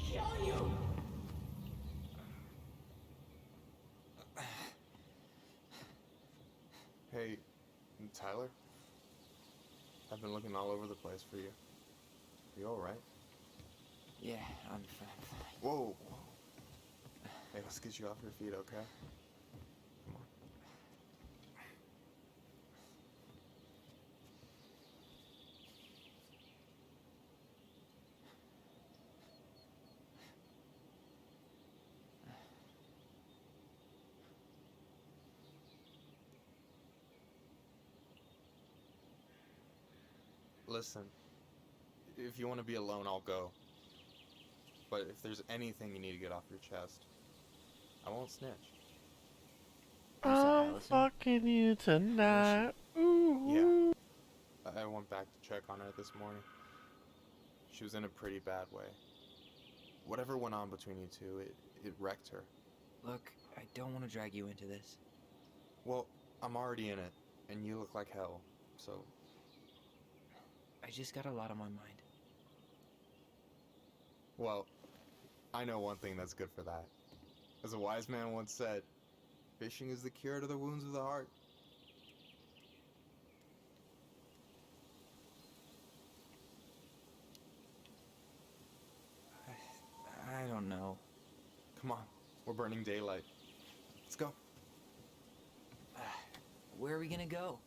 kill you! Hey, Tyler? I've been looking all over the place for you. You alright? Yeah, I'm fine. Whoa! Hey, let's get you off your feet, okay? Come on. Listen, if you want to be alone, I'll go. But if there's anything you need to get off your chest, I won't snitch. You said I'm Allison? fucking you tonight. Yeah. Ooh. I went back to check on her this morning. She was in a pretty bad way. Whatever went on between you two, it wrecked her. Look, I don't want to drag you into this. Well, I'm already in it, and you look like hell, so... I just got a lot on my mind. Well, I know one thing that's good for that. As a wise man once said, fishing is the cure to the wounds of the heart. I don't know. Come on, we're burning daylight. Let's go. Where are we gonna go?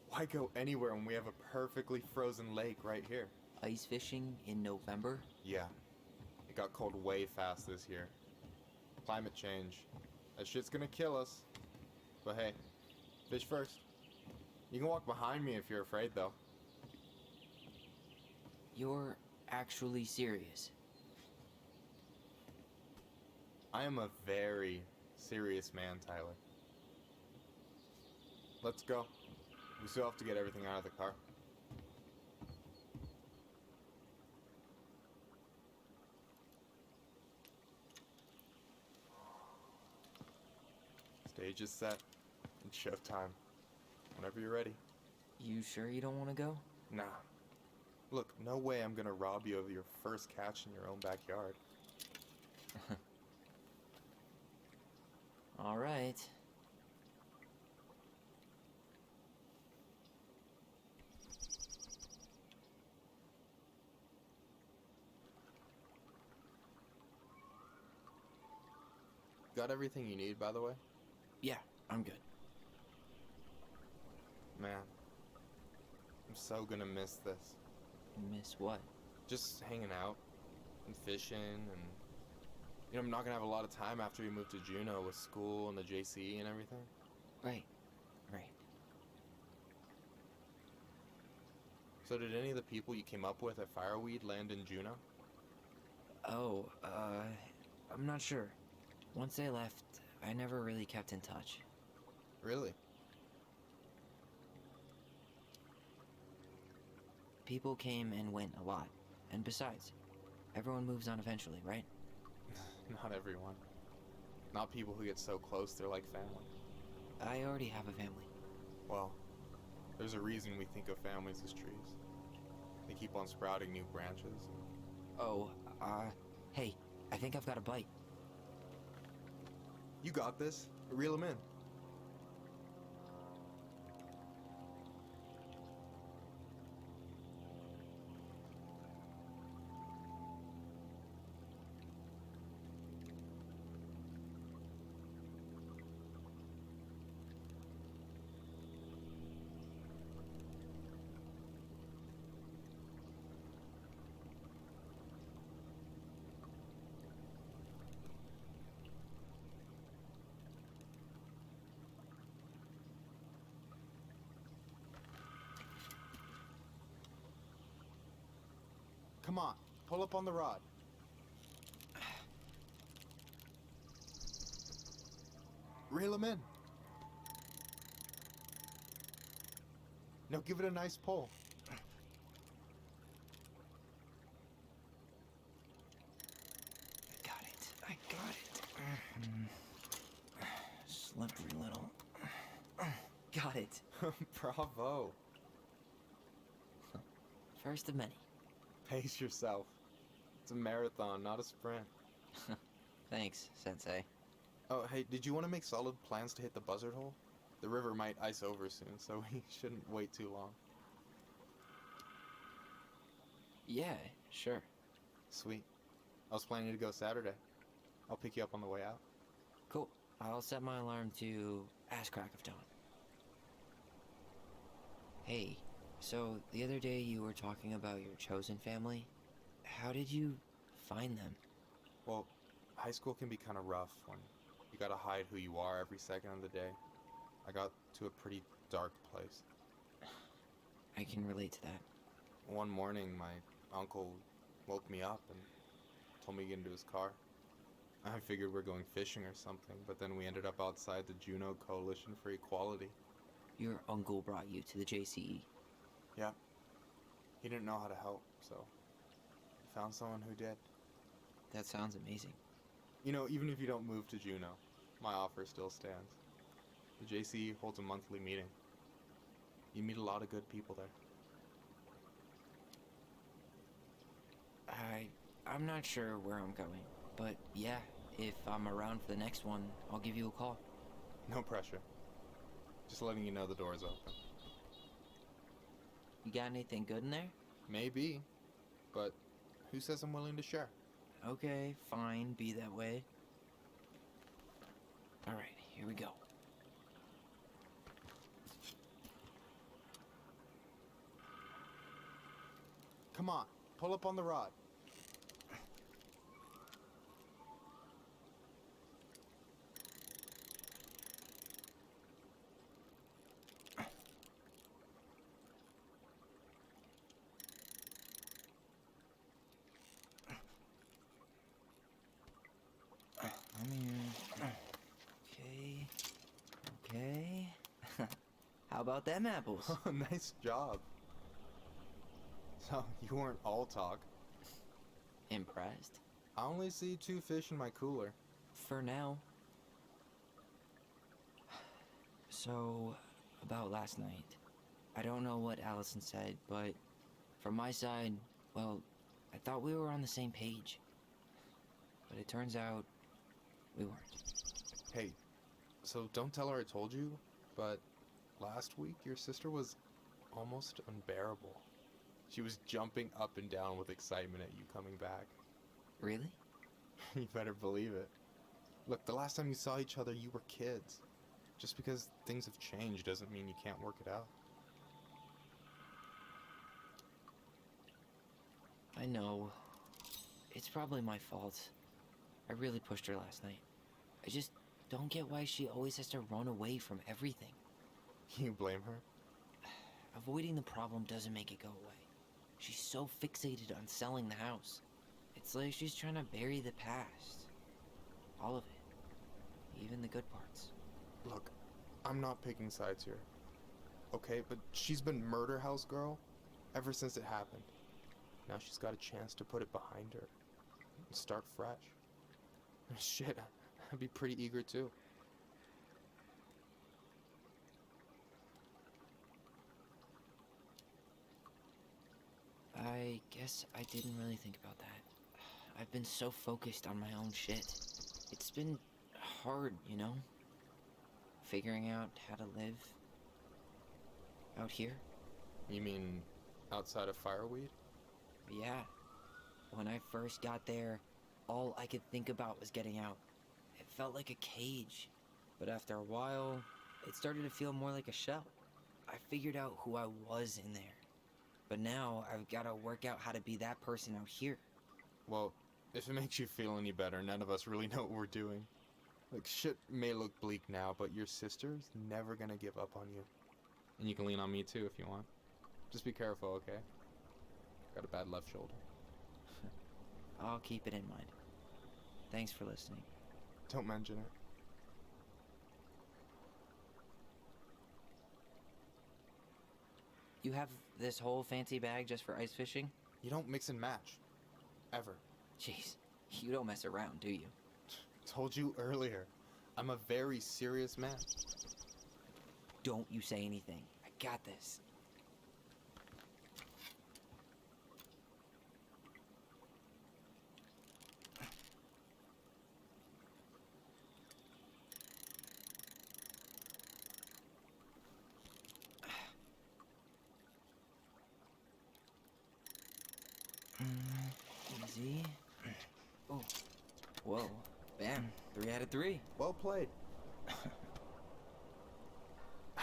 Why go anywhere when we have a perfectly frozen lake right here? Ice fishing in November? Yeah, it got cold way fast this year. Climate change. That shit's gonna kill us. But hey, fish first. You can walk behind me if you're afraid, though. You're actually serious. I am a very serious man, Tyler. Let's go. We still have to get everything out of the car. Stage is set. It's showtime. Whenever you're ready. You sure you don't want to go? Nah. Look, no way I'm gonna rob you of your first catch in your own backyard. All right. Got everything you need, by the way? Yeah, I'm good. Man, I'm so gonna miss this. Miss what? Just hanging out and fishing and... You know, I'm not gonna have a lot of time after we move to Juneau with school and the JC and everything. Right. So did any of the people you came up with at Fireweed land in Juneau? Oh, I'm not sure. Once they left, I never really kept in touch. Really? People came and went a lot. And besides, everyone moves on eventually, right? Not everyone. Not people who get so close they're like family. I already have a family. Well, there's a reason we think of families as trees. They keep on sprouting new branches. Oh, hey, I think I've got a bite. You got this. Reel them in. Come on, pull up on the rod. Reel them in. Now give it a nice pull. I got it. Slippery little. Got it. Bravo. First of many. Pace yourself. It's It's a marathon, not a sprint. Thanks, Sensei. Oh, hey, did you want to make solid plans to hit the buzzard hole? The river might ice over soon, so we shouldn't wait too long. Yeah, sure. Sweet. I was planning to go Saturday. I'll pick you up on the way out. Cool. I'll set my alarm to ass crack of dawn. Hey, so the other day you were talking about your chosen family. How did you find them? Well, high school can be kind of rough when you gotta hide who you are every second of the day. I got to a pretty dark place. I can relate to that. One morning, my uncle woke me up and told me to get into his car. I figured we're going fishing or something, but then we ended up outside the Juneau Coalition for Equality. Your uncle brought you to the JCE. Yeah. He didn't know how to help, so he found someone who did. That sounds amazing. You know, even if you don't move to Juneau, my offer still stands. The JCE holds a monthly meeting. You meet a lot of good people there. I'm not sure where I'm going, but yeah, if I'm around for the next one, I'll give you a call. No pressure. Just letting you know the door's open. You got anything good in there? Maybe, but who says I'm willing to share? Okay, fine, be that way. Alright, here we go. Come on, pull up on the rod. I'm here. Okay. Okay. How about them apples? Nice job. So, you weren't all talk. Impressed? I only see 2 fish in my cooler. For now. So, about last night. I don't know what Allison said, but from my side, well, I thought we were on the same page. But it turns out we weren't. Hey, so don't tell her I told you, but last week your sister was almost unbearable. She was jumping up and down with excitement at you coming back. Really? You better believe it. Look, the last time you saw each other, you were kids. Just because things have changed doesn't mean you can't work it out. I know. It's probably my fault. I really pushed her last night. I just don't get why she always has to run away from everything. You blame her? Avoiding the problem doesn't make it go away. She's so fixated on selling the house. It's like she's trying to bury the past. All of it. Even the good parts. Look, I'm not picking sides here. Okay, but she's been murder house girl ever since it happened. Now she's got a chance to put it behind her and start fresh. Shit, I'd be pretty eager too. I guess I didn't really think about that. I've been so focused on my own shit. It's been hard, you know? Figuring out how to live out here. You mean outside of fireweed? Yeah. When I first got there, all I could think about was getting out. It felt like a cage. But after a while, it started to feel more like a shell. I figured out who I was in there. But now I've got to work out how to be that person out here. Well, if it makes you feel any better, none of us really know what we're doing. Like, shit may look bleak now, but your sister's never gonna give up on you. And you can lean on me too if you want. Just be careful, okay? Got a bad left shoulder. I'll keep it in mind. Thanks for listening. Don't mention it. You have this whole fancy bag just for ice fishing? You don't mix and match. Ever. Jeez, you don't mess around, do you? Told you earlier. I'm a very serious man. Don't you say anything. I got this. Easy. Oh, whoa. Bam. 3 out of 3. Well played.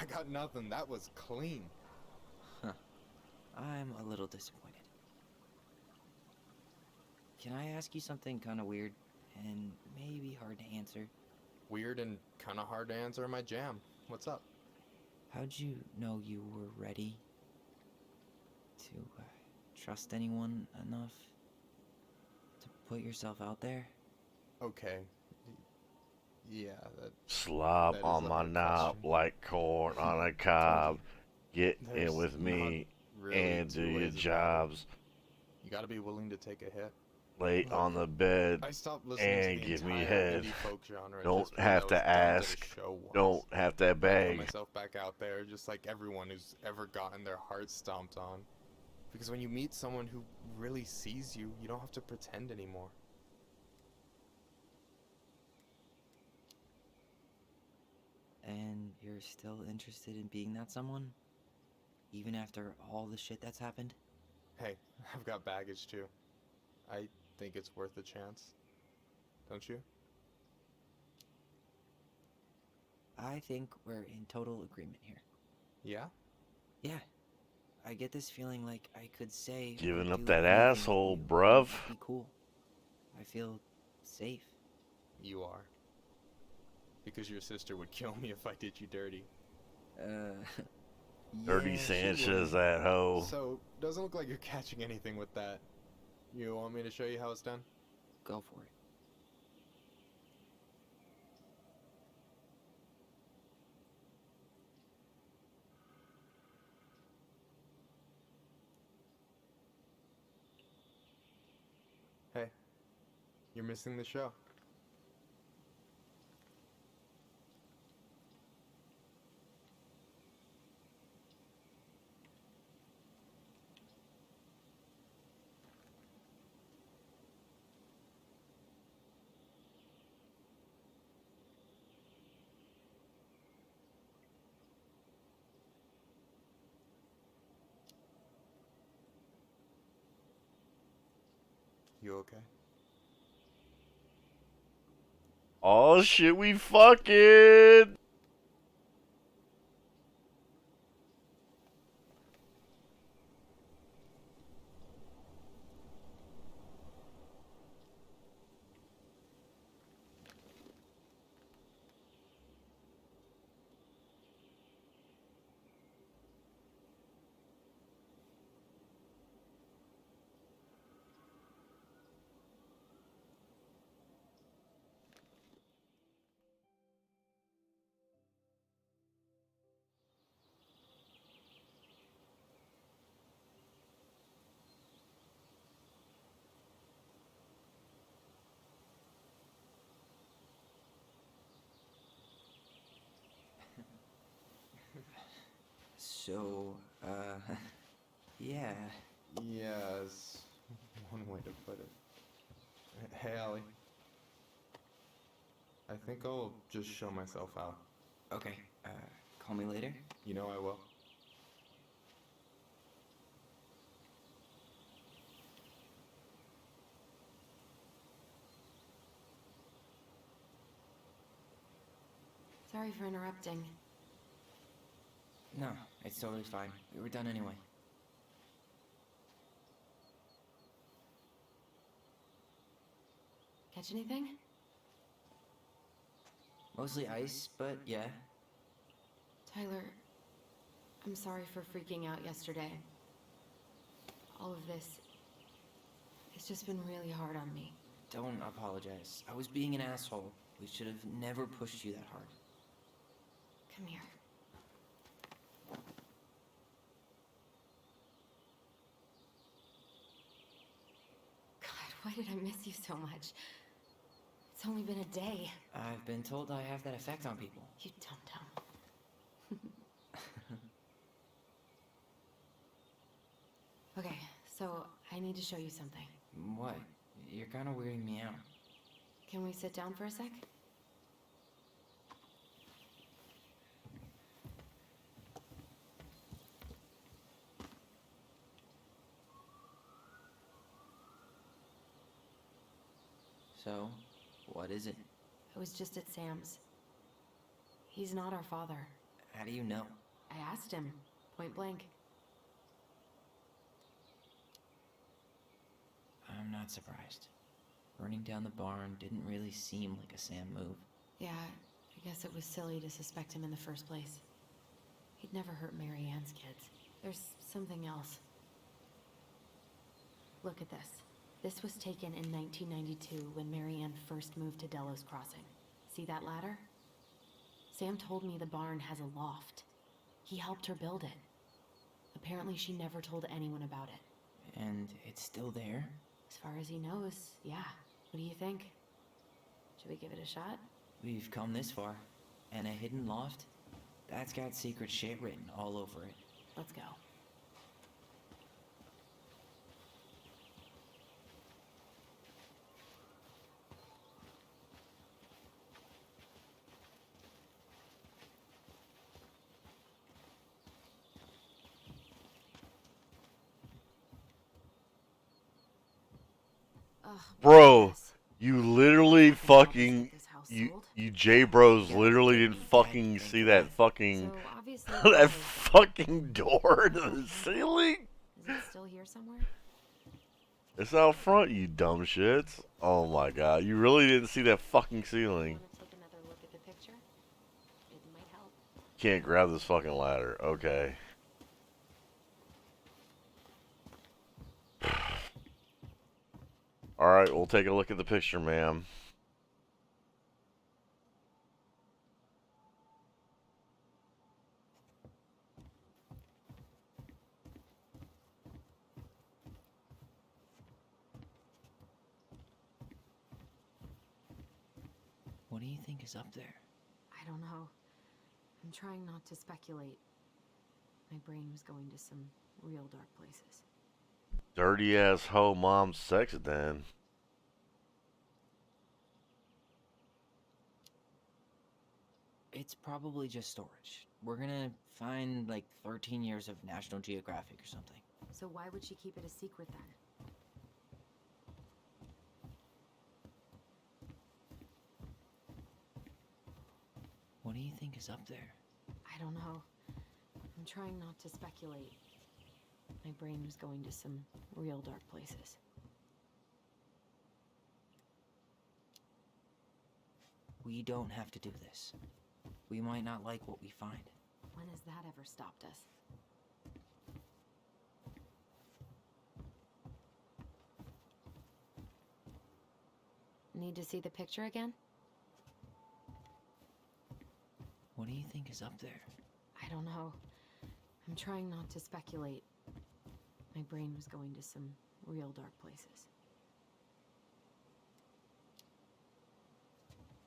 I got nothing. That was clean. Huh. I'm a little disappointed. Can I ask you something kind of weird and maybe hard to answer? Weird and kind of hard to answer in my jam. What's up? How'd you know you were ready to trust anyone enough to put yourself out there? Okay. Yeah, that Slop is on a my hard knob question. like corn on a Told cob. you. Get There's in with not me really and do two your ways about it. jobs. You gotta be willing to take a hit. Lay Look, on the bed I stopped listening to and the give me entire head. indie folk genre Don't just because I have was to done at a ask. show once. Don't have to I put beg. myself back out there just like everyone who's ever gotten their heart stomped on. Because when you meet someone who really sees you, you don't have to pretend anymore. And you're still interested in being that someone? Even after all the shit that's happened? Hey, I've got baggage too. I think it's worth a chance. Don't you? I think we're in total agreement here. Yeah? Yeah. I get this feeling like I could say or Giving up do that anything asshole, with you bruv. and it'd be cool. I feel safe. You are. Because your sister would kill me if I did you dirty. Dirty Yeah, she Sanchez, would. that hoe. So, doesn't look like you're catching anything with that. You want me to show you how it's done? Go for it. Hey, you're missing the show. You okay? Oh shit, we fucking. So, yeah. Yes, one way to put it. Hey, Allie. I think I'll just show myself out. Okay, call me later? You know I will. Sorry for interrupting. No, it's totally fine. We were done anyway. Catch anything? Mostly ice, but yeah. Tyler, I'm sorry for freaking out yesterday. All of this, it's just been really hard on me. Don't apologize. I was being an asshole. We should have never pushed you that hard. Come here. God, why did I miss you so much? It's only been a day. I've been told I have that effect on people. You dum-dum. Okay, so I need to show you something. What? You're kind of weirding me out. Can we sit down for a sec? So, what is it? I was just at Sam's. He's not our father. How do you know? I asked him, point blank. I'm not surprised. Burning down the barn didn't really seem like a Sam move. Yeah, I guess it was silly to suspect him in the first place. He'd never hurt Mary Ann's kids. There's something else. Look at this. This was taken in 1992 when Mary Ann first moved to Delos Crossing. See that ladder? Sam told me the barn has a loft. He helped her build it. Apparently she never told anyone about it. And it's still there? As far as he knows, yeah. What do you think? Should we give it a shot? We've come this far. And a hidden loft? That's got secret shit written all over it. Let's go. Ugh, Bro, yes. you literally fucking This house you sold. you J Bros literally didn't fucking see that fucking So obviously that fucking door to the ceiling. Is it still here somewhere? It's out front, you dumb shits. Oh my god, you really didn't see that fucking ceiling. Want to take another look at the picture? It might help. Can't grab this fucking ladder. Okay. Alright, we'll take a look at the picture, ma'am. What do you think is up there? I don't know. I'm trying not to speculate. My brain was going to some real dark places. Dirty ass hoe mom sex den. It's probably just storage. We're gonna find like 13 years of National Geographic or something. So why would she keep it a secret then? What do you think is up there? I don't know. I'm trying not to speculate. My brain was going to some real dark places. We don't have to do this. We might not like what we find. When has that ever stopped us? Need to see the picture again? What do you think is up there? I don't know. I'm trying not to speculate. My brain was going to some real dark places.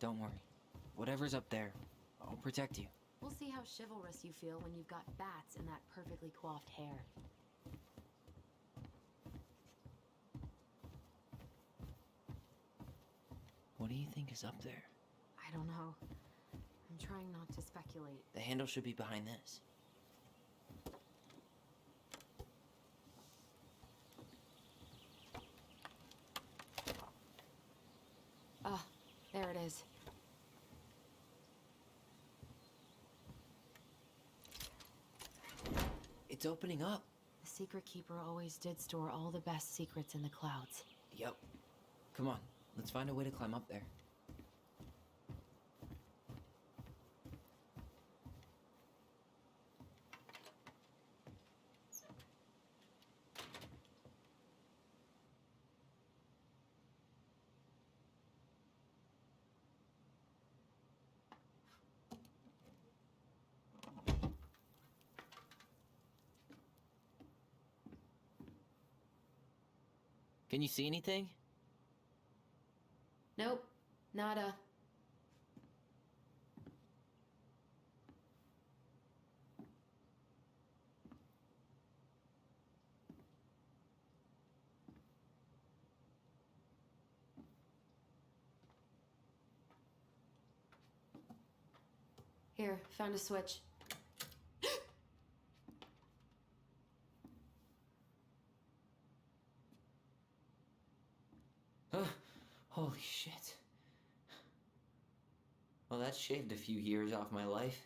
Don't worry. Whatever's up there, I'll protect you. We'll see how chivalrous you feel when you've got bats in that perfectly coiffed hair. What do you think is up there? I don't know. I'm trying not to speculate. The handle should be behind this. Ah, there it is. It's opening up. The secret keeper always did store all the best secrets in the clouds. Yep. Come on, let's find a way to climb up there. Can you see anything? Nope, nada. Here, found a switch. Holy shit. shaved a few years off my life.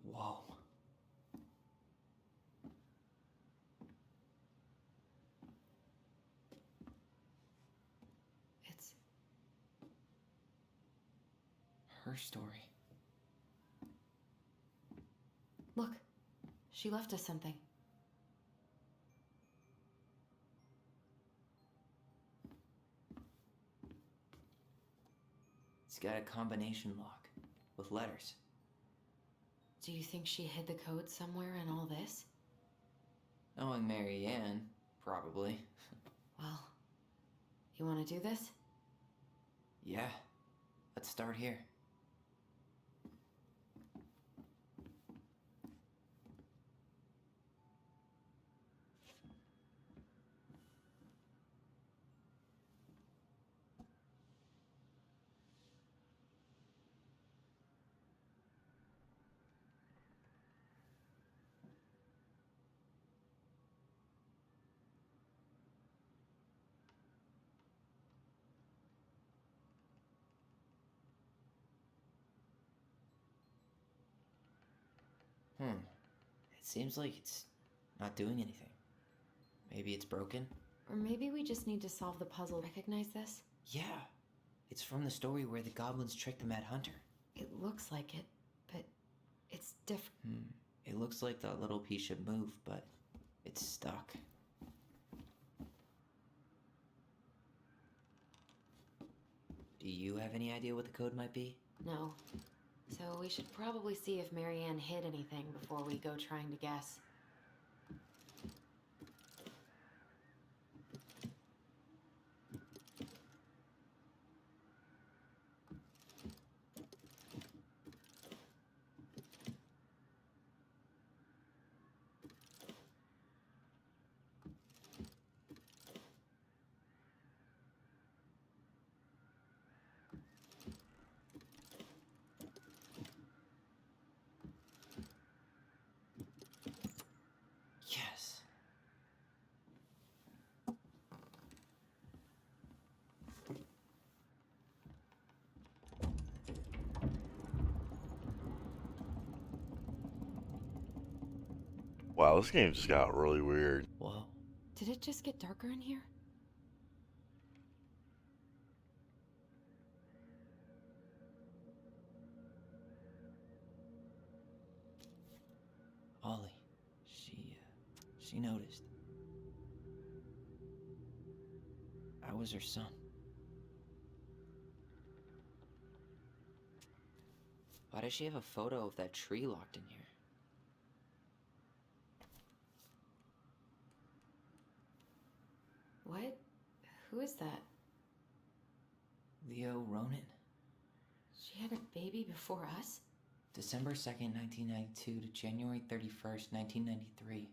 Whoa. It's Her story. Look, she left us something. It's got a combination lock with letters. Do you think she hid the code somewhere in all this? Knowing Mary Ann, probably. Well, you want to do this? Yeah, let's start here. It seems like it's not doing anything. Maybe it's broken? Or maybe we just need to solve the puzzle. Recognize this? Yeah. It's from the story where the goblins tricked the Mad Hunter. It looks like it, but it's different. It looks like that little piece should move, but it's stuck. Do you have any idea what the code might be? No. So we should probably see if Mary Ann hid anything before we go trying to guess. Yes. Wow, this game just got really weird. Whoa. Did it just get darker in here? Ollie. She noticed. I was her son. Why does she have a photo of that tree locked in here? What? Who is that? Leo Ronan. She had a baby before us? December 2nd, 1992 to January 31st, 1993.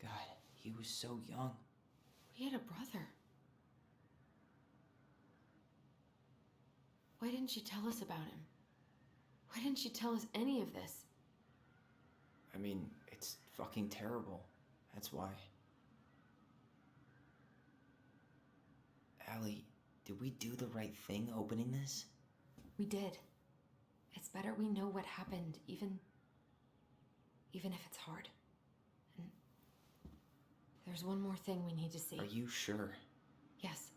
God, he was so young. We had a brother. Why didn't she tell us about him? Why didn't she tell us any of this? I mean, it's fucking terrible. That's why. Allie, did we do the right thing opening this? We did. It's better we know what happened, even if it's hard. And there's one more thing we need to see. Are you sure? Yes.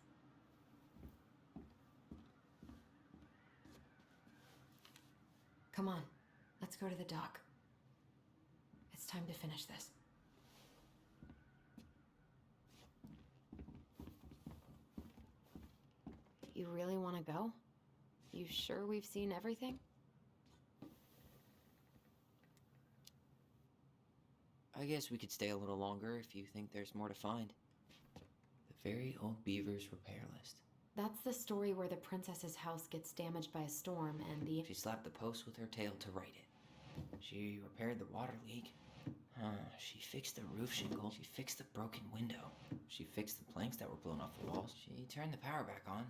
Come on, let's go to the dock. It's time to finish this. You really want to go? You sure we've seen everything? I guess we could stay a little longer if you think there's more to find. The very old beaver's repair list. That's the story where the princess's house gets damaged by a storm and the... She slapped the post with her tail to write it. She repaired the water leak. She fixed the roof shingle. She fixed the broken window. She fixed the planks that were blown off the walls. She turned the power back on.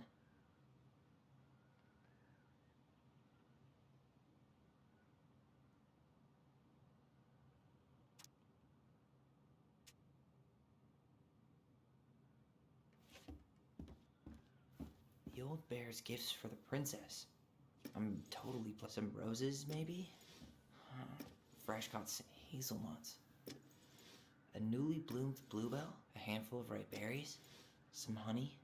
The old bear's gifts for the princess. I'm totally some roses, maybe? Fresh cut hazelnuts. A newly bloomed bluebell, a handful of ripe berries, some honey.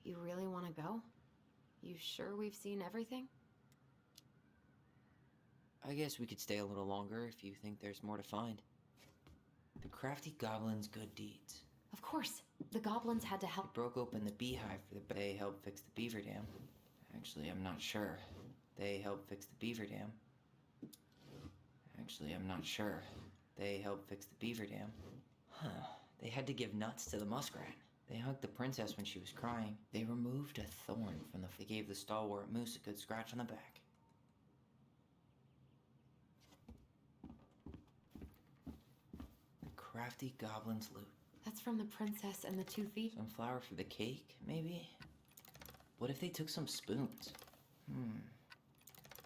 You really want to go? You sure we've seen everything? I guess we could stay a little longer if you think there's more to find. The crafty goblin's good deeds. Of course. The goblins had to They help. broke open the beehive for the they helped fix the beaver dam. Actually, I'm not sure. They helped fix the beaver dam. Actually, I'm not sure. They helped fix the beaver dam. Huh. They had to give nuts to the muskrat. They hugged the princess when she was crying. They removed a thorn from the... They gave the stalwart moose a good scratch on the back. The crafty goblin's loot. That's from the princess and the 2 thieves. Some flour for the cake, maybe? What if they took some spoons?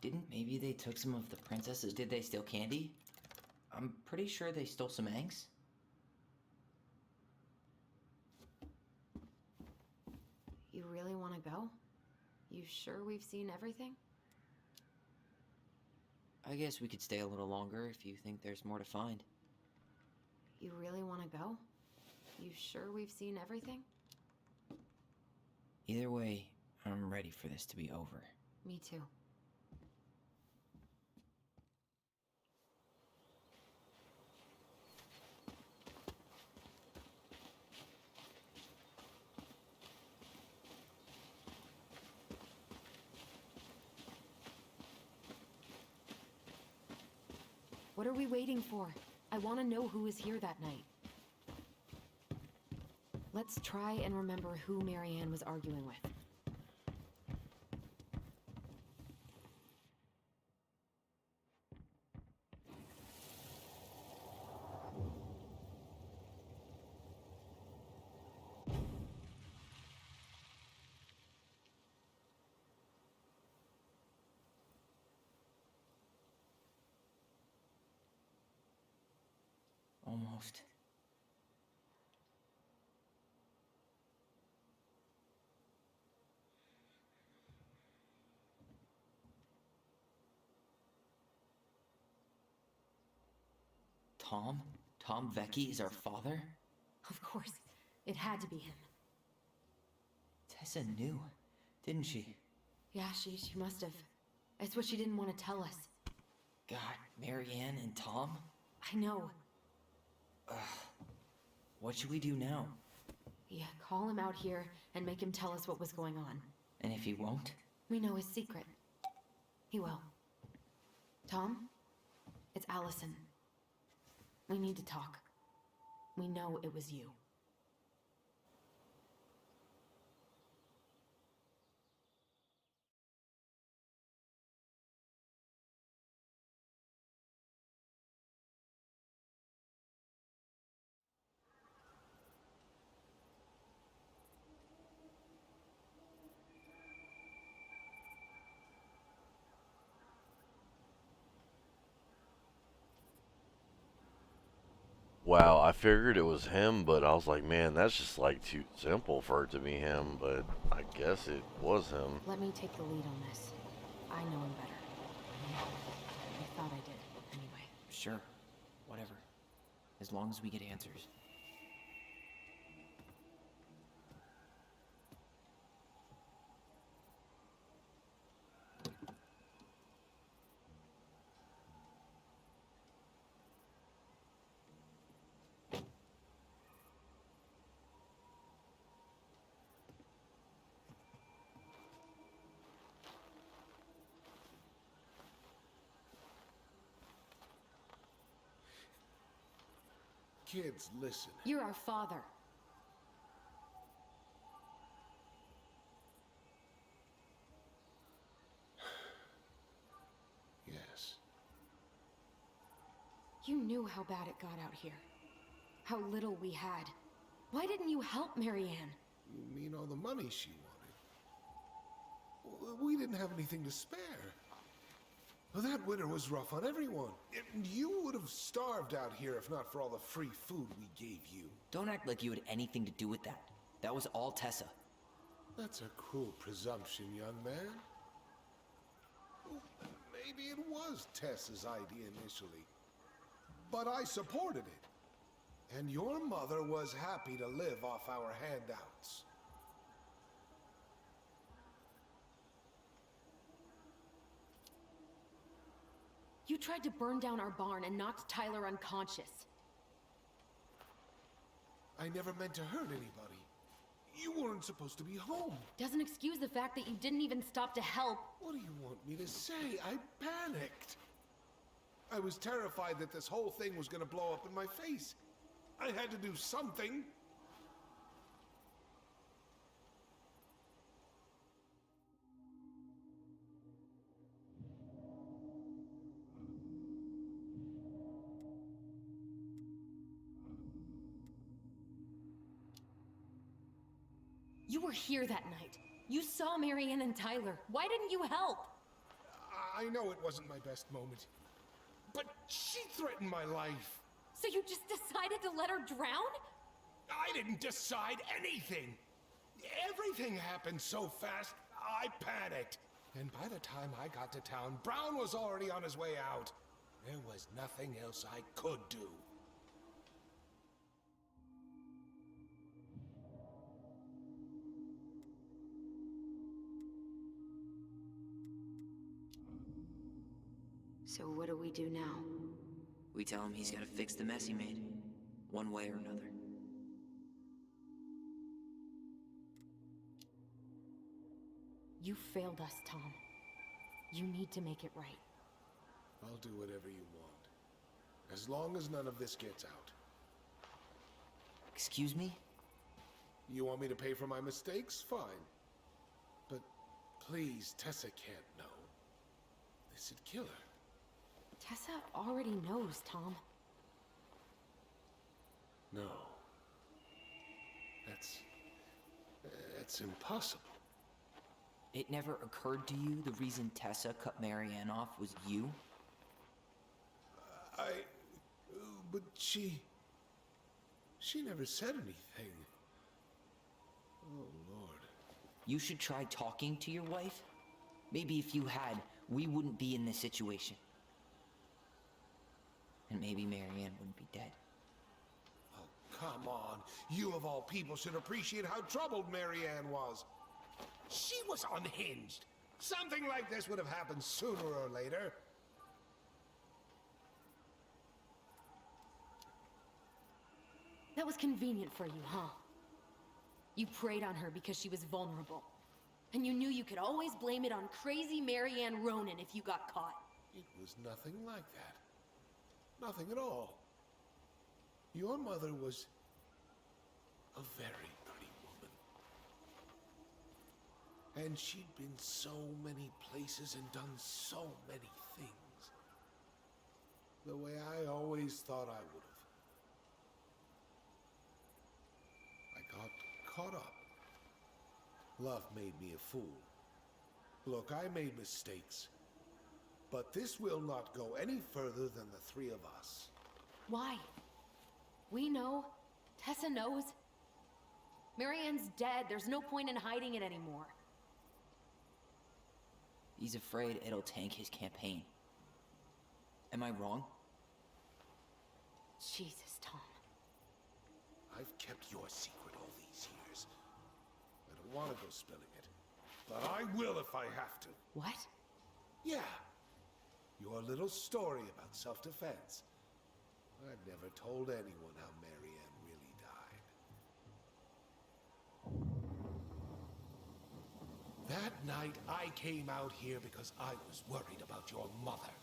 Didn't maybe they took some of the princesses? Did they steal candy? I'm pretty sure they stole some eggs. You really want to go? You sure we've seen everything? I guess we could stay a little longer if you think there's more to find. You really want to go? You sure we've seen everything? Either way, I'm ready for this to be over. Me too. What are we waiting for? I want to know who was here that night. Let's try and remember who Marianne was arguing with. Almost. Tom? Tom Vecchi is our father? Of course, it had to be him. Tessa knew, didn't she? Yeah, she must have. It's what she didn't want to tell us. God, Marianne and Tom? I know. What should we do now? Yeah, call him out here and make him tell us what was going on. And if he won't? We know his secret. He will. Tom? It's Allison. We need to talk. We know it was you. Wow, I figured it was him, but I was like, man, that's just like too simple for it to be him, but I guess it was him. Let me take the lead on this. I know him better. I thought I did, anyway. Sure. Whatever. As long as we get answers. Kids, listen. You're our father. Yes. You knew how bad it got out here. How little we had. Why didn't you help Marianne? You mean all the money she wanted? We didn't have anything to spare. Well, that winter was rough on everyone. You would have starved out here if not for all the free food we gave you. Don't act like you had anything to do with that. That was all Tessa. That's a cruel presumption, young man. Well, maybe it was Tessa's idea initially. But I supported it. And your mother was happy to live off our handouts. You tried to burn down our barn and knocked Tyler unconscious. I never meant to hurt anybody. You weren't supposed to be home. Doesn't excuse the fact that you didn't even stop to help. What do you want me to say? I panicked. I was terrified that this whole thing was going to blow up in my face. I had to do something. You were here that night. You saw Marianne and Tyler. Why didn't you help? I know it wasn't my best moment, but she threatened my life. So you just decided to let her drown? I didn't decide anything. Everything happened so fast, I panicked. And by the time I got to town, Brown was already on his way out. There was nothing else I could do. So what do we do now? We tell him he's gotta fix the mess he made, one way or another. You failed us, Tom. You need to make it right. I'll do whatever you want, as long as none of this gets out. Excuse me? You want me to pay for my mistakes? Fine. But please, Tessa can't know. This'd kill her. Tessa already knows, Tom. No. That's impossible. It never occurred to you the reason Tessa cut Marianne off was you? But she never said anything. Oh, Lord. You should try talking to your wife. Maybe if you had, we wouldn't be in this situation. And maybe Marianne wouldn't be dead. Oh, come on. You of all people should appreciate how troubled Marianne was. She was unhinged. Something like this would have happened sooner or later. That was convenient for you, huh? You preyed on her because she was vulnerable. And you knew you could always blame it on crazy Marianne Ronan if you got caught. It was nothing like that. Nothing at all. Your mother was a very pretty woman. And she'd been so many places and done so many things. The way I always thought I would have. I got caught up. Love made me a fool. Look, I made mistakes. But this will not go any further than the three of us. Why? We know. Tessa knows. Marianne's dead. There's no point in hiding it anymore. He's afraid it'll tank his campaign. Am I wrong? Jesus, Tom. I've kept your secret all these years. I don't want to go spilling it. But I will if I have to. What? Yeah. Your little story about self-defense. I've never told anyone how Marianne really died. That night, I came out here because I was worried about your mother.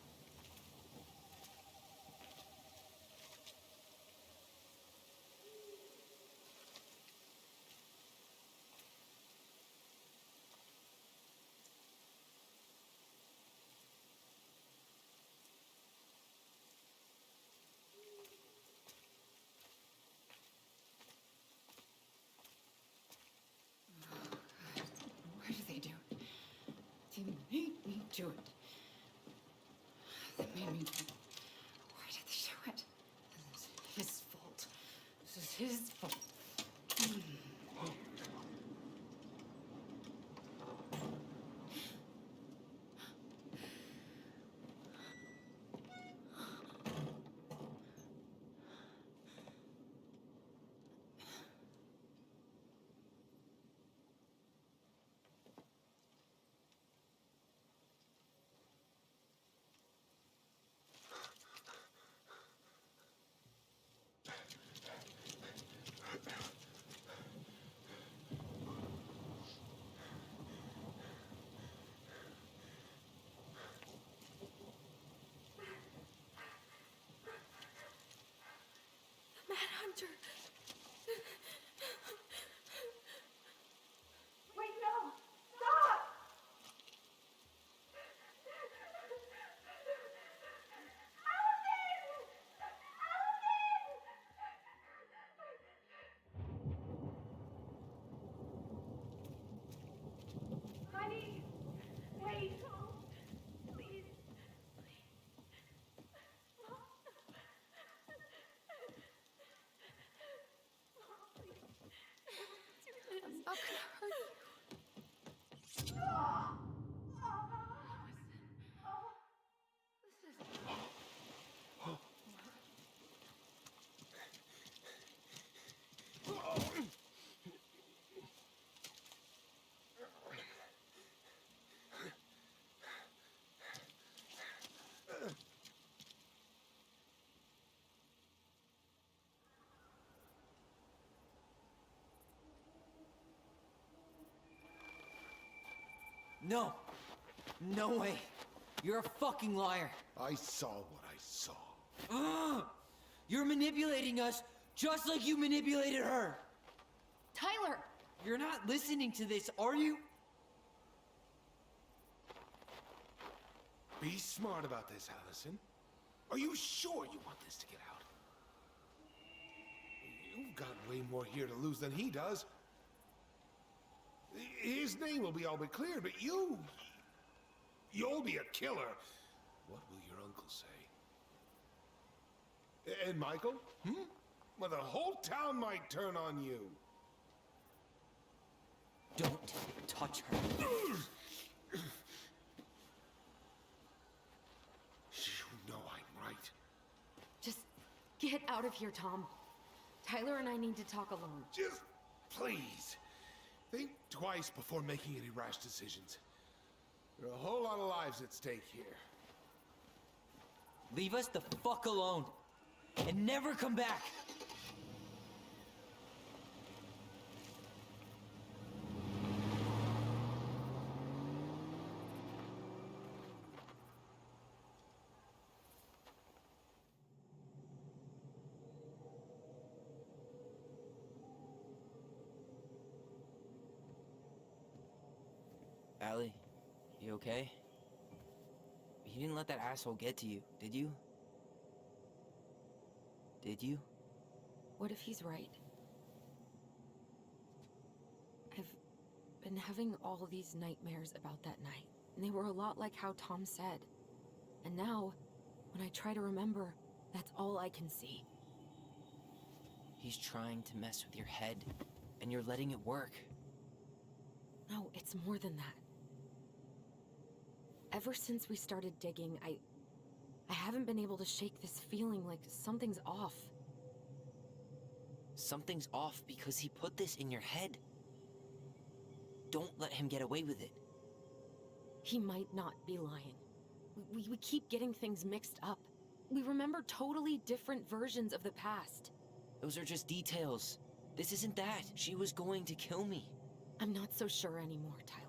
Why do they do it? They made me do it. They made me do it. Why did they do it? This is his fault. This is his fault. Manhunter! Wait, no! Stop! Honey, wait. Please. I'm not gonna hurt you. No! No way! You're a fucking liar! I saw what I saw. Ugh! You're manipulating us just like you manipulated her! Tyler! You're not listening to this, are you? Be smart about this, Allison. Are you sure you want this to get out? You've got way more here to lose than he does. His name will be all but cleared, but you'll be a killer. What will your uncle say? And Michael? Well, the whole town might turn on you. Don't touch her. You know I'm right. Just get out of here, Tom. Tyler and I need to talk alone. Just please, think twice before making any rash decisions. There are a whole lot of lives at stake here. Leave us the fuck alone. And never come back. Allie, you okay? You didn't let that asshole get to you, did you? Did you? What if he's right? I've been having all these nightmares about that night, and they were a lot like how Tom said. And now, when I try to remember, that's all I can see. He's trying to mess with your head, and you're letting it work. No, it's more than that. Ever since we started digging, I haven't been able to shake this feeling like something's off. Something's off because he put this in your head. Don't let him get away with it. He might not be lying. We keep getting things mixed up. We remember totally different versions of the past. Those are just details. This isn't that. She was going to kill me. I'm not so sure anymore, Tyler.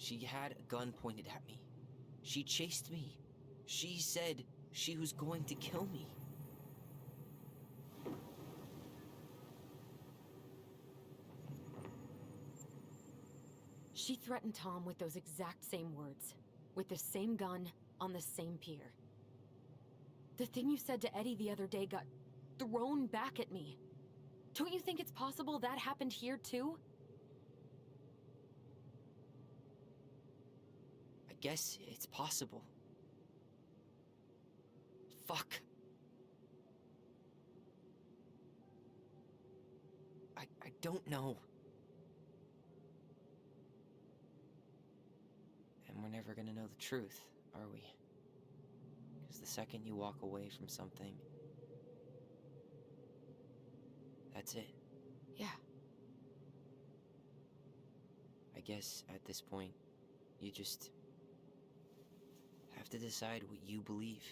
She had a gun pointed at me. She chased me. She said she was going to kill me. She threatened Tom with those exact same words, with the same gun, on the same pier. The thing you said to Eddie the other day got thrown back at me. Don't you think it's possible that happened here too? I guess it's possible. Fuck. I don't know. And we're never gonna know the truth, are we? Because the second you walk away from something, that's it. Yeah. I guess at this point, you just have to decide what you believe.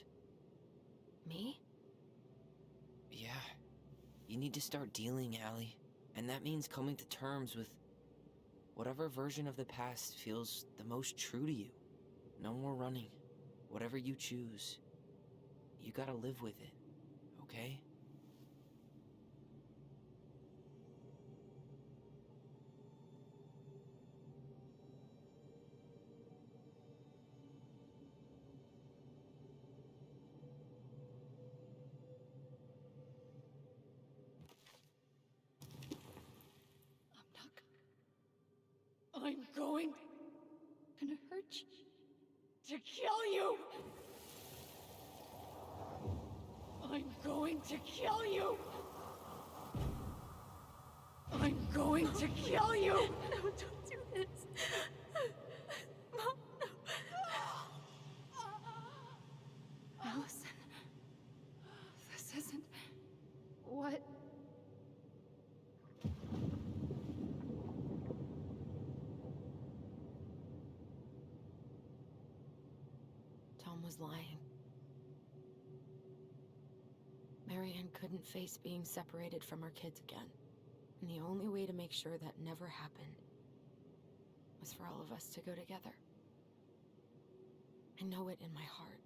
Me? Yeah. You need to start dealing, Allie. And that means coming to terms with whatever version of the past feels the most true to you. No more running. Whatever you choose, you gotta live with it, okay? I'm going to hurt you, to kill you. I'm going to kill you. I'm going to kill you. No, don't do this. Mom, no. Allison, this isn't what... Tom was lying. Marianne couldn't face being separated from her kids again. And the only way to make sure that never happened was for all of us to go together. I know it in my heart.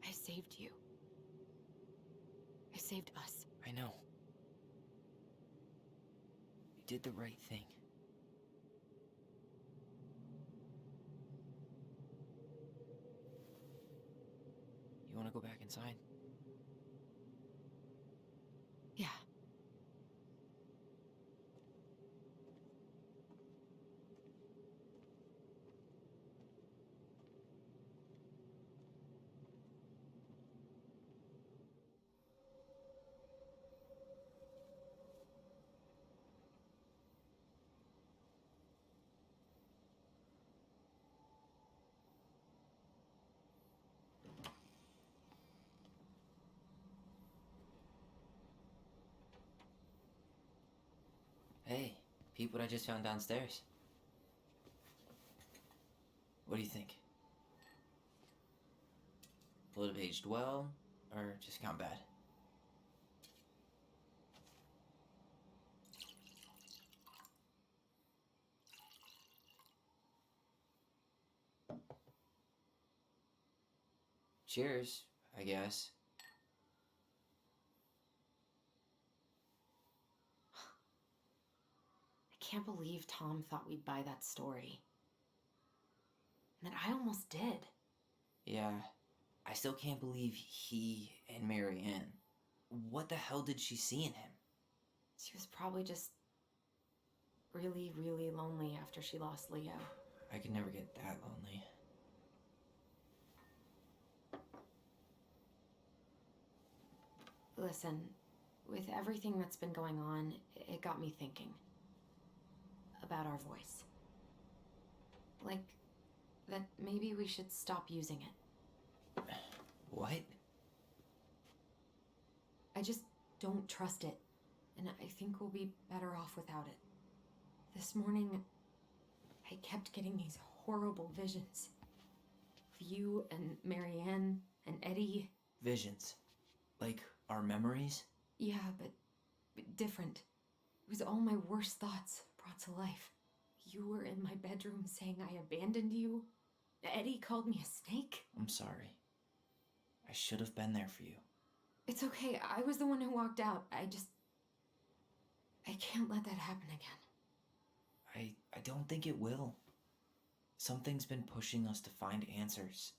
I saved you. I saved us. I know. You did the right thing. You wanna go back inside? Yeah. Hey, peep what I just found downstairs. What do you think? Will it have aged well, or just gone bad? Cheers, I guess. I can't believe Tom thought we'd buy that story. And that I almost did. Yeah, I still can't believe he and Marianne. What the hell did she see in him? She was probably just really, really lonely after she lost Leo. I could never get that lonely. Listen, with everything that's been going on, it got me thinking about our voice. Like, that maybe we should stop using it. What? I just don't trust it, and I think we'll be better off without it. This morning, I kept getting these horrible visions of you and Marianne and Eddie. Visions. Like our memories? Yeah, but different. It was all my worst thoughts brought to life. You were in my bedroom saying I abandoned you. Eddie called me a snake. I'm sorry. I should have been there for you. It's okay. I was the one who walked out. I can't let that happen again. I don't think it will. Something's been pushing us to find answers.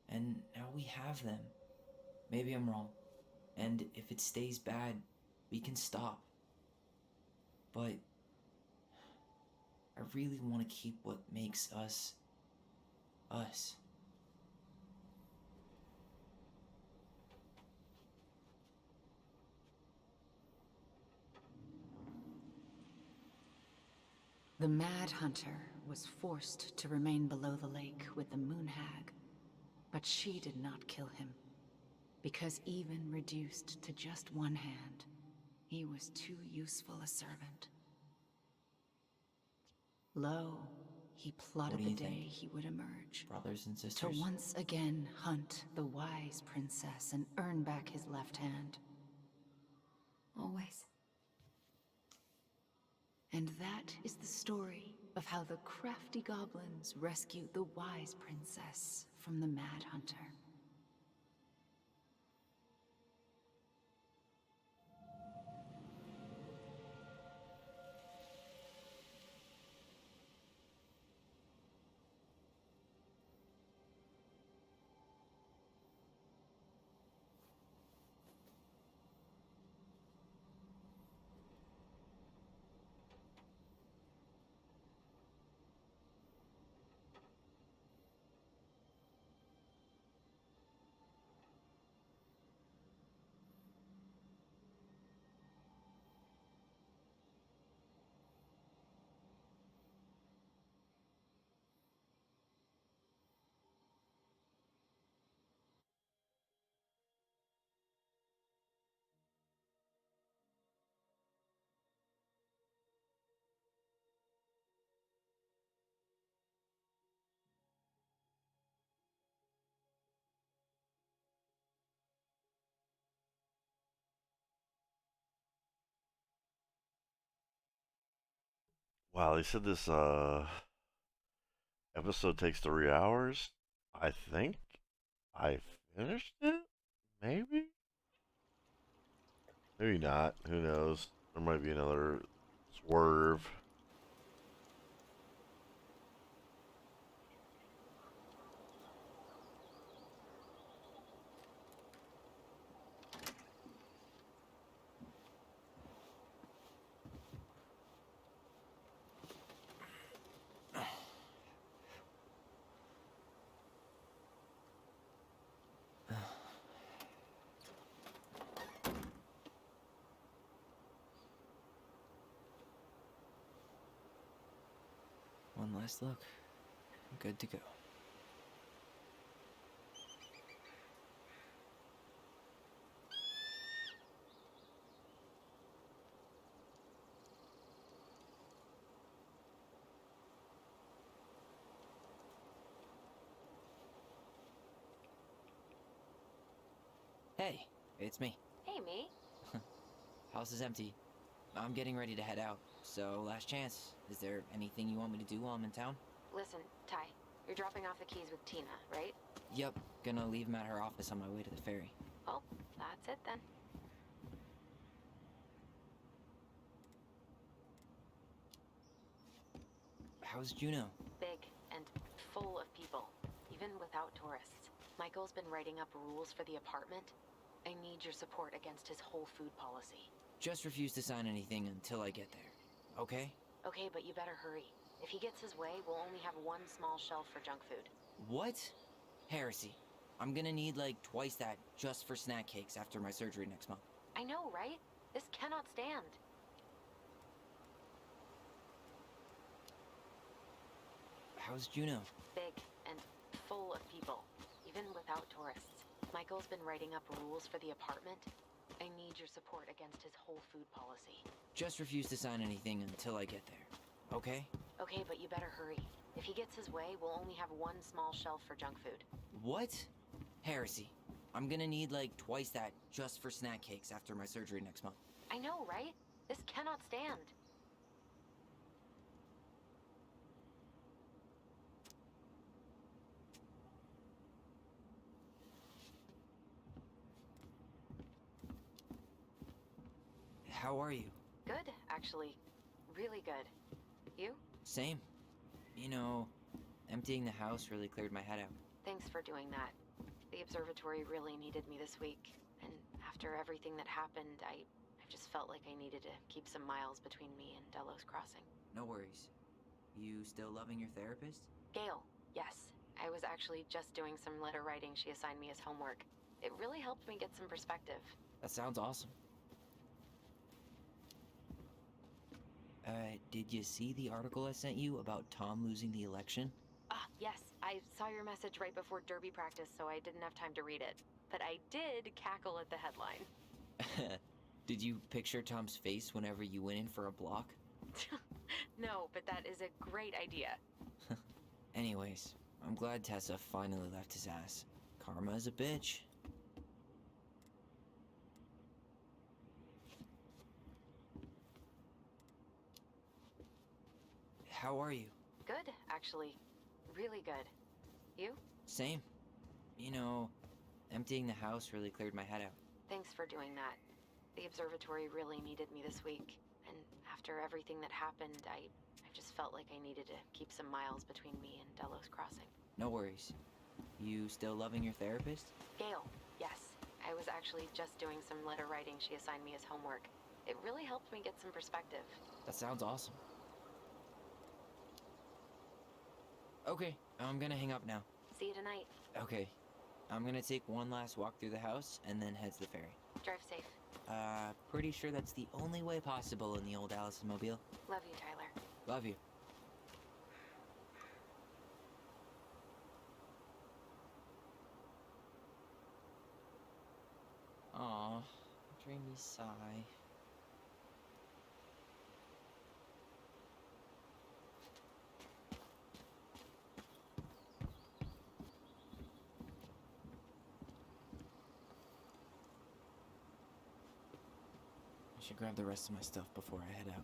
And now we have them. Maybe I'm wrong. And if it stays bad, we can stop. But I really want to keep what makes us us. The Mad Hunter was forced to remain below the lake with the Moon Hag, but she did not kill him, because even reduced to just one hand, he was too useful a servant. Lo, he plotted the day he would emerge, Brothers and to sisters? once again hunt the wise princess and earn back his left hand. Always. And that is the story of how the crafty goblins rescued the wise princess from the Mad Hunter. Wow, they said this episode takes 3 hours. I think I finished it? Maybe? Maybe not. Who knows? There might be another swerve. One last look. I'm good to go. Hey, it's me. Hey, me. House is empty. I'm getting ready to head out, so last chance. Is there anything you want me to do while I'm in town? Listen, Ty, you're dropping off the keys with Tina, right? Yep, gonna leave 'em at her office on my way to the ferry. Well, that's it then. How's Juno? Big and full of people, even without tourists. Michael's been writing up rules for the apartment. I need your support against his whole food policy. Just refuse to sign anything until I get there, okay? Okay, but you better hurry. If he gets his way, we'll only have one small shelf for junk food. What? Heresy. I'm gonna need like twice that just for snack cakes after my surgery next month. I know, right? This cannot stand. How's Juno? Big and full of people, even without tourists. Michael's been writing up rules for the apartment. I need your support against his whole food policy. Just refuse to sign anything until I get there, okay? Okay, but you better hurry. If he gets his way, we'll only have one small shelf for junk food. What? Heresy. I'm gonna need like twice that just for snack cakes after my surgery next month. I know, right? This cannot stand. How are you? Good, actually. Really good. You? Same. You know, emptying the house really cleared my head out. Thanks for doing that. The observatory really needed me this week, and after everything that happened, I just felt like I needed to keep some miles between me and Delos Crossing. No worries. You still loving your therapist? Gail, yes. I was actually just doing some letter writing she assigned me as homework. It really helped me get some perspective. That sounds awesome. Did you see the article I sent you about Tom losing the election? Ah, yes. I saw your message right before derby practice, so I didn't have time to read it. But I did cackle at the headline. Did you picture Tom's face whenever you went in for a block? No, but that is a great idea. Anyways, I'm glad Tessa finally left his ass. Karma is a bitch. How are you? Good, actually. Really good. You? Same. You know, emptying the house really cleared my head out. Thanks for doing that. The observatory really needed me this week, and after everything that happened, I just felt like I needed to keep some miles between me and Delos Crossing. No worries. You still loving your therapist? Gail, yes. I was actually just doing some letter writing she assigned me as homework. It really helped me get some perspective. That sounds awesome. Okay, I'm gonna hang up now. See you tonight. Okay, I'm gonna take one last walk through the house and then head to the ferry. Drive safe. Pretty sure that's the only way possible in the old Allison Mobile. Love you, Tyler. Love you. Aw, dreamy sigh. I should grab the rest of my stuff before I head out.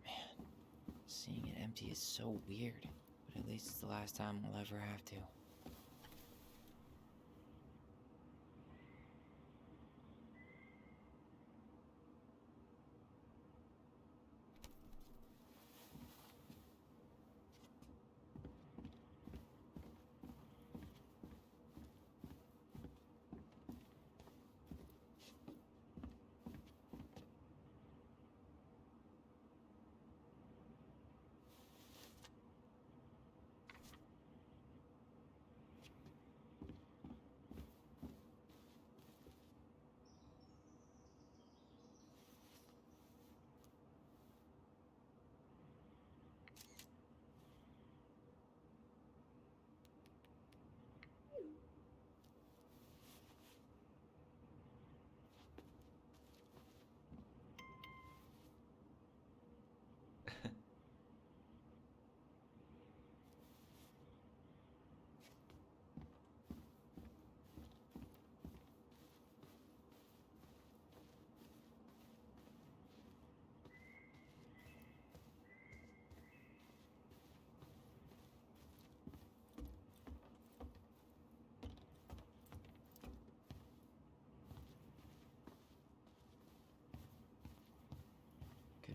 Man, seeing it empty is so weird, but at least it's the last time I'll ever have to.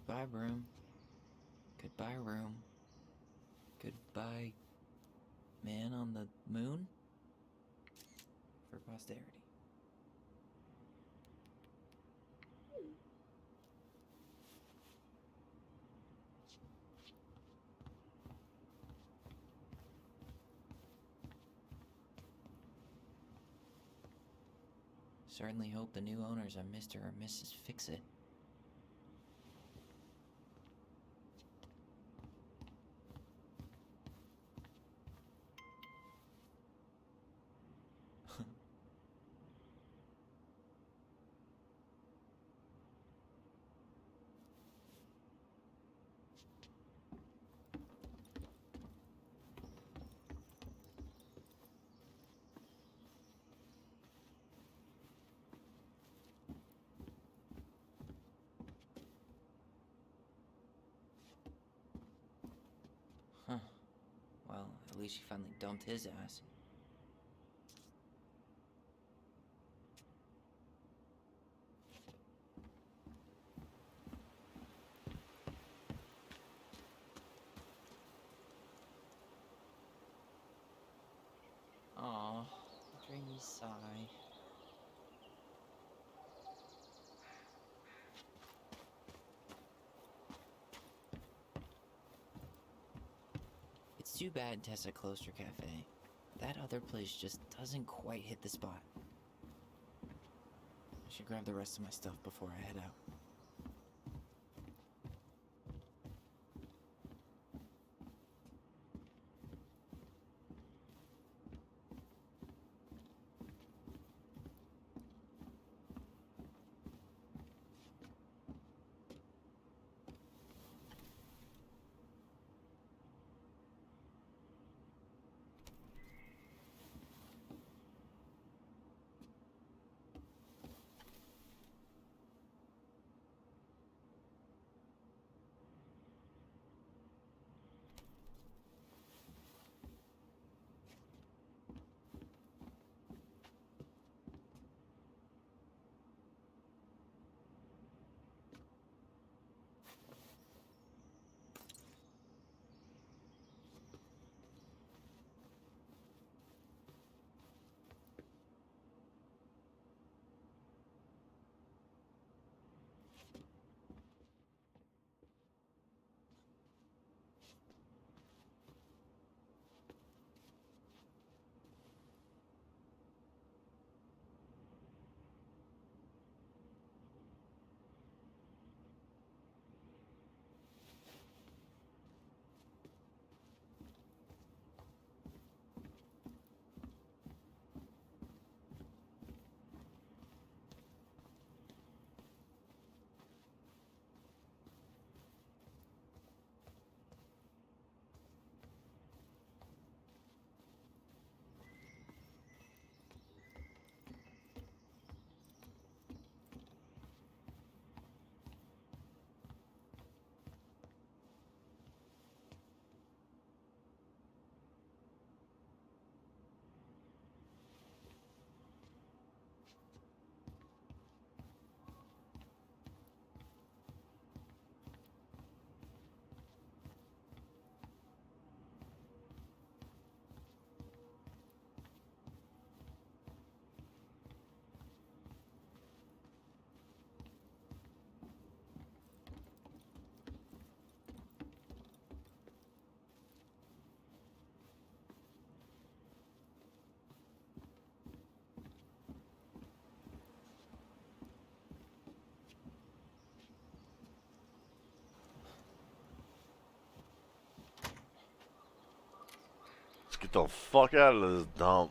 Goodbye, room. Goodbye, room. Goodbye, man on the moon? For posterity. Certainly hope the new owners are Mr. or Mrs. Fix-It. least she finally dumped his ass. Aw, dreamy sigh. It's too bad Tessa closed her cafe. That other place just doesn't quite hit the spot. I should grab the rest of my stuff before I head out. Let's get the fuck out of this dump.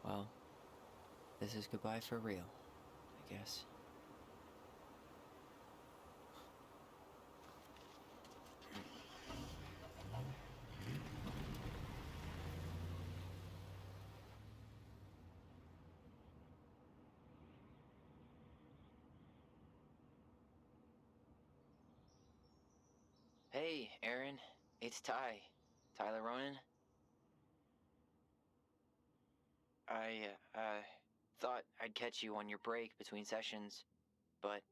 Well, this is goodbye for real, I guess. Hey, Aaron. It's Ty. Tyler Ronan. I thought I'd catch you on your break between sessions, but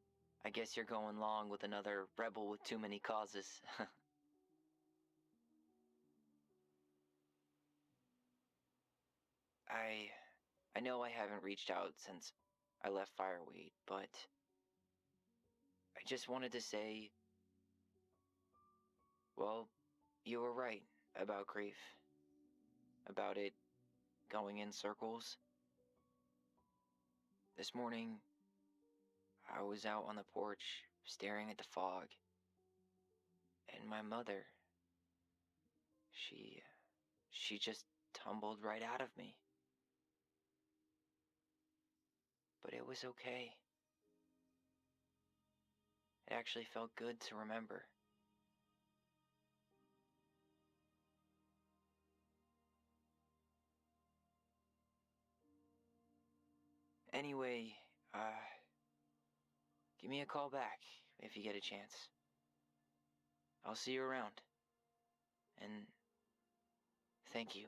I guess you're going long with another rebel with too many causes. I know I haven't reached out since I left Fireweight, but I just wanted to say, well, you were right about grief. About it going in circles. This morning, I was out on the porch staring at the fog, and my mother, she just tumbled right out of me. But it was okay. It actually felt good to remember. Anyway, give me a call back if you get a chance. I'll see you around. And thank you.